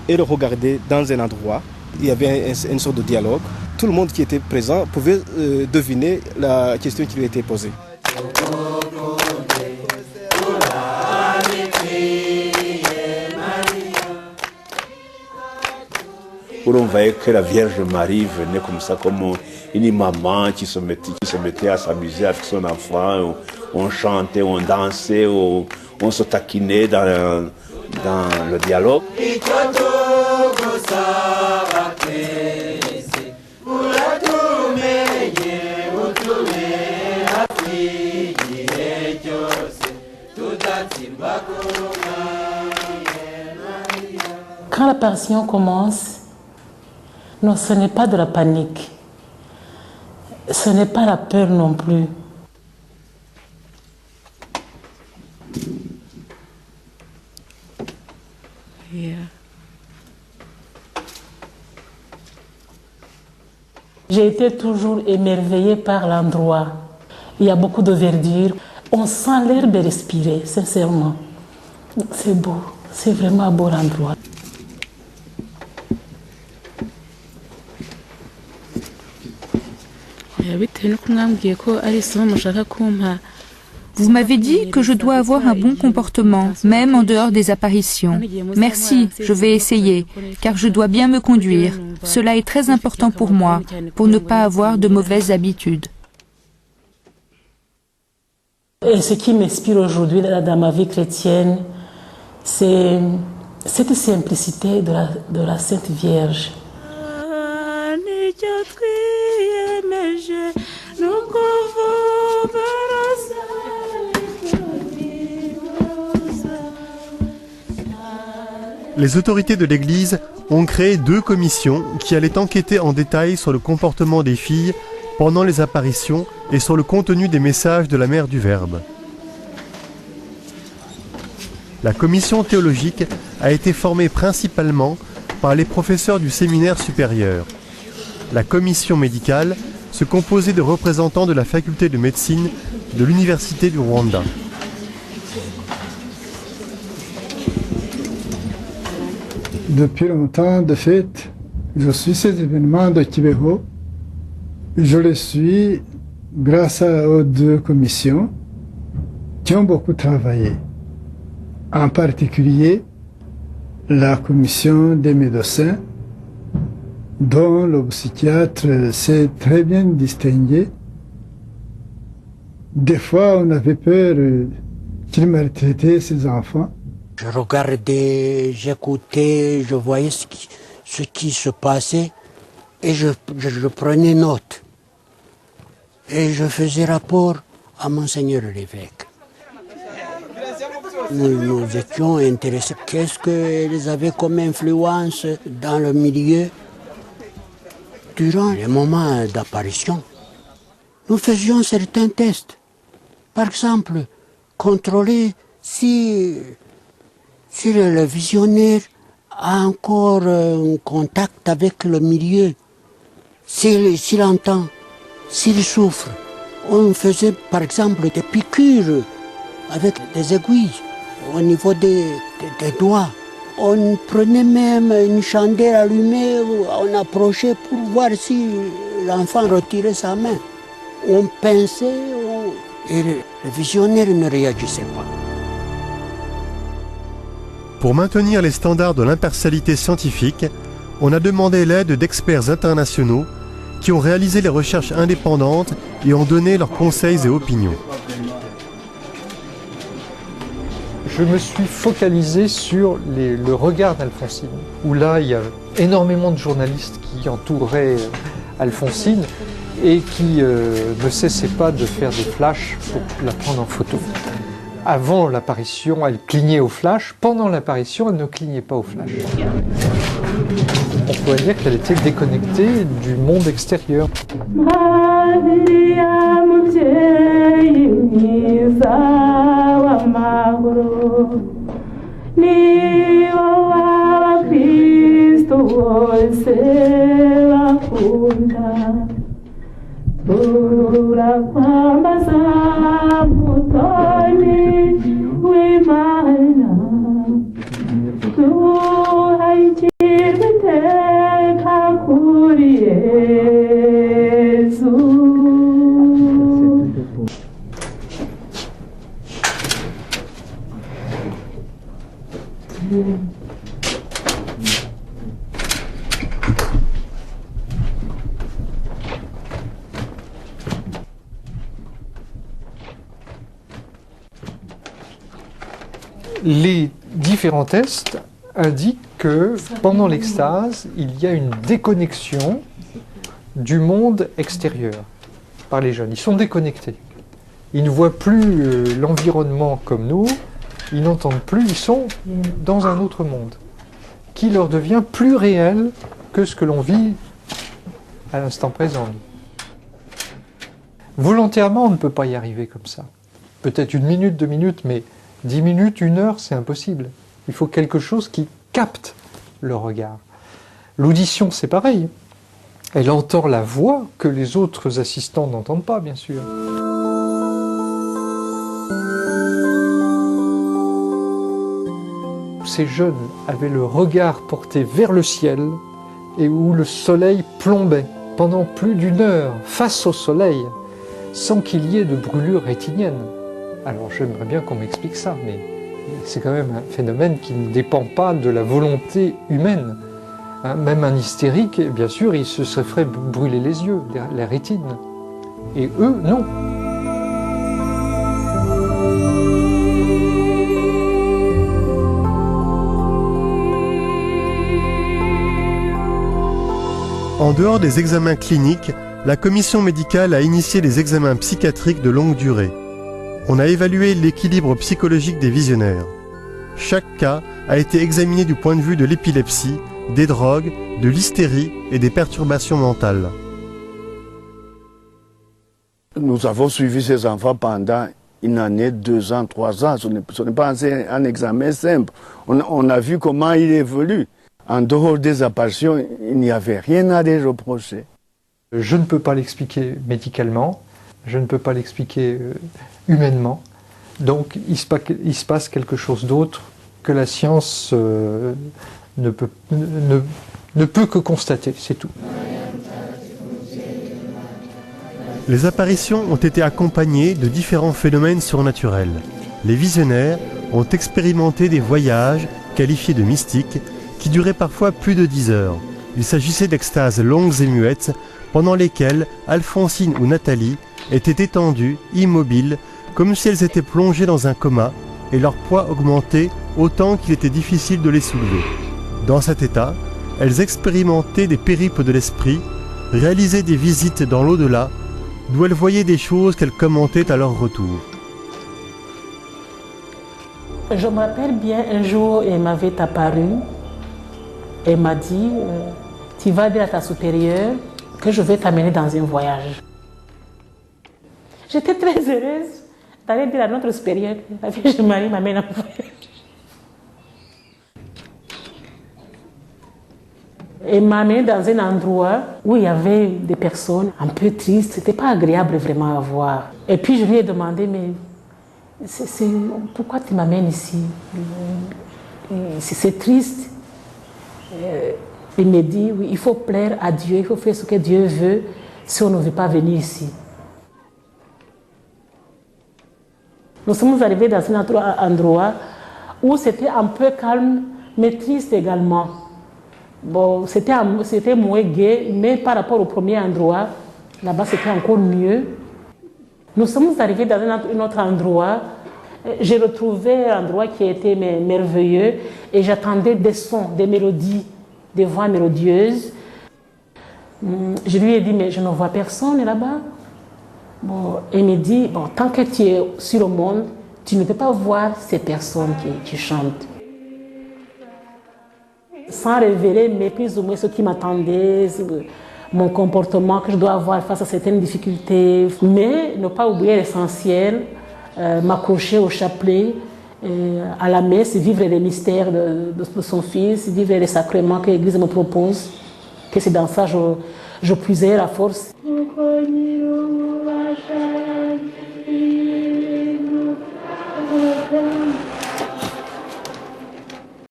et le regarder dans un endroit. Il y avait une sorte de dialogue. Tout le monde qui était présent pouvait deviner la question qui lui était posée. On voyait que la Vierge Marie venait comme ça, comme une maman qui se mettait à s'amuser avec son enfant. On chantait, on dansait, on se taquinait dans le dialogue. Quand l'apparition commence, non, ce n'est pas de la panique. Ce n'est pas la peur non plus. Yeah. J'ai été toujours émerveillée par l'endroit. Il y a beaucoup de verdure. On sent l'herbe respirer, sincèrement. C'est beau, c'est vraiment un beau endroit. Vous m'avez dit que je dois avoir un bon comportement, même en dehors des apparitions. Merci, je vais essayer, car je dois bien me conduire. Cela est très important pour moi, pour ne pas avoir de mauvaises habitudes. Et ce qui m'inspire aujourd'hui dans ma vie chrétienne, c'est cette simplicité de la Sainte Vierge. Les autorités de l'Église ont créé 2 commissions qui allaient enquêter en détail sur le comportement des filles pendant les apparitions et sur le contenu des messages de la Mère du Verbe. La commission théologique a été formée principalement par les professeurs du séminaire supérieur. La commission médicale se composait de représentants de la faculté de médecine de l'Université du Rwanda. Depuis longtemps, de fait, je suis ces événements de Kibeho. Je les suis grâce aux 2 commissions qui ont beaucoup travaillé. En particulier, la commission des médecins, dont le psychiatre s'est très bien distingué. Des fois, on avait peur qu'il maltraitait ses enfants. Je regardais, j'écoutais, je voyais ce qui se passait et je prenais note. Et je faisais rapport à Monseigneur l'évêque. Nous étions intéressés. Qu'est-ce qu'ils avaient comme influence dans le milieu? Durant les moments d'apparition, nous faisions certains tests. Par exemple, contrôler si le visionnaire a encore un contact avec le milieu, s'il entend, s'il souffre. On faisait par exemple des piqûres avec des aiguilles au niveau des doigts. On prenait même une chandelle allumée, on approchait pour voir si l'enfant retirait sa main. On pinçait et le visionnaire ne réagissait pas. Pour maintenir les standards de l'impartialité scientifique, on a demandé l'aide d'experts internationaux qui ont réalisé les recherches indépendantes et ont donné leurs conseils et opinions. Je me suis focalisé sur le regard d'Alphonsine, où là il y a énormément de journalistes qui entouraient Alphonsine et qui ne cessaient pas de faire des flashs pour la prendre en photo. Avant l'apparition, elle clignait au flash. Pendant l'apparition, elle ne clignait pas au flash. On pourrait dire qu'elle était déconnectée du monde extérieur. Les différents tests indiquent que pendant l'extase, il y a une déconnexion du monde extérieur par les jeunes. Ils sont déconnectés. Ils ne voient plus l'environnement comme nous, ils n'entendent plus, ils sont dans un autre monde qui leur devient plus réel que ce que l'on vit à l'instant présent. Volontairement, on ne peut pas y arriver comme ça. Peut-être 1 minute, 2 minutes, mais 10 minutes, 1 heure, c'est impossible. Il faut quelque chose qui capte le regard. L'audition, c'est pareil. Elle entend la voix que les autres assistants n'entendent pas, bien sûr. Ces jeunes avaient le regard porté vers le ciel et où le soleil plombait pendant plus d'1 heure face au soleil sans qu'il y ait de brûlure rétinienne. Alors j'aimerais bien qu'on m'explique ça, mais c'est quand même un phénomène qui ne dépend pas de la volonté humaine. Hein, même un hystérique, bien sûr, il se serait fait brûler les yeux, la rétine. Et eux, non. En dehors des examens cliniques, la commission médicale a initié des examens psychiatriques de longue durée. On a évalué l'équilibre psychologique des visionnaires. Chaque cas a été examiné du point de vue de l'épilepsie, des drogues, de l'hystérie et des perturbations mentales. Nous avons suivi ces enfants pendant 1 année, 2 ans, 3 ans. Ce n'est pas un examen simple. On a vu comment il évolue. En dehors des apparitions, il n'y avait rien à les reprocher. Je ne peux pas l'expliquer médicalement, je ne peux pas l'expliquer humainement. Donc il se passe quelque chose d'autre que la science ne peut que constater, c'est tout. Les apparitions ont été accompagnées de différents phénomènes surnaturels. Les visionnaires ont expérimenté des voyages qualifiés de mystiques qui duraient parfois plus de 10 heures. Il s'agissait d'extases longues et muettes pendant lesquelles Alphonsine ou Nathalie étaient étendues, immobiles, comme si elles étaient plongées dans un coma et leur poids augmentait autant qu'il était difficile de les soulever. Dans cet état, elles expérimentaient des périples de l'esprit, réalisaient des visites dans l'au-delà, d'où elles voyaient des choses qu'elles commentaient à leur retour. Je me rappelle bien, un jour, elle m'avait apparu. Elle m'a dit, tu vas dire à ta supérieure que je vais t'amener dans un voyage. J'étais très heureuse d'aller dire à notre supérieure, la Vierge Marie m'amène en voyage. Elle m'a amené dans un endroit où il y avait des personnes un peu tristes. C'était pas agréable vraiment à voir. Et puis je lui ai demandé, mais pourquoi tu m'amènes ici? C'est triste. Il me dit, oui, il faut plaire à Dieu, il faut faire ce que Dieu veut si on ne veut pas venir ici. Nous sommes arrivés dans un autre endroit où c'était un peu calme, mais triste également. Bon, c'était moins gai, mais par rapport au premier endroit, là-bas c'était encore mieux. Nous sommes arrivés dans un autre endroit. J'ai retrouvé un endroit qui était merveilleux et j'attendais des sons, des mélodies, des voix mélodieuses. Je lui ai dit, mais je ne vois personne là-bas. Bon, il me dit, bon, tant que tu es sur le monde, tu ne peux pas voir ces personnes qui chantent. Sans révéler, mais plus ou moins ce qui m'attendait, mon comportement que je dois avoir face à certaines difficultés. Mais ne pas oublier l'essentiel, m'accrocher au chapelet, à la messe, vivre les mystères de son Fils, vivre les sacrements que l'Église me propose, que c'est dans ça que je puisais la force.